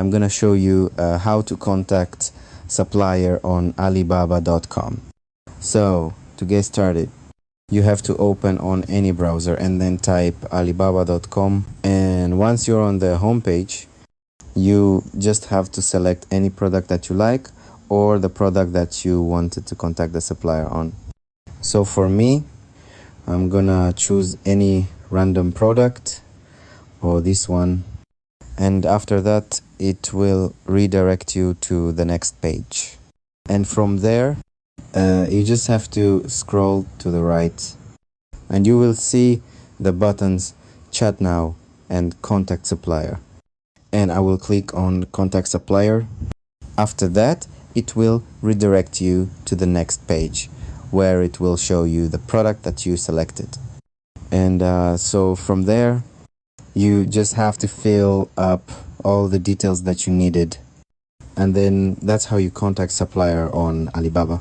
I'm gonna show you how to contact supplier on Alibaba.com. So to get started, you have to open on any browser and then type Alibaba.com, and once you're on the homepage, you just have to select any product that you like or the product that you wanted to contact the supplier on. So for me, I'm gonna choose any random product or this one, and after that it will redirect you to the next page, and from there you just have to scroll to the right and you will see the buttons Chat Now and Contact Supplier, and I will click on Contact Supplier. After that, it will redirect you to the next page where it will show you the product that you selected. And so from there, you just have to fill up all the details that you needed, and then that's how you contact supplier on Alibaba.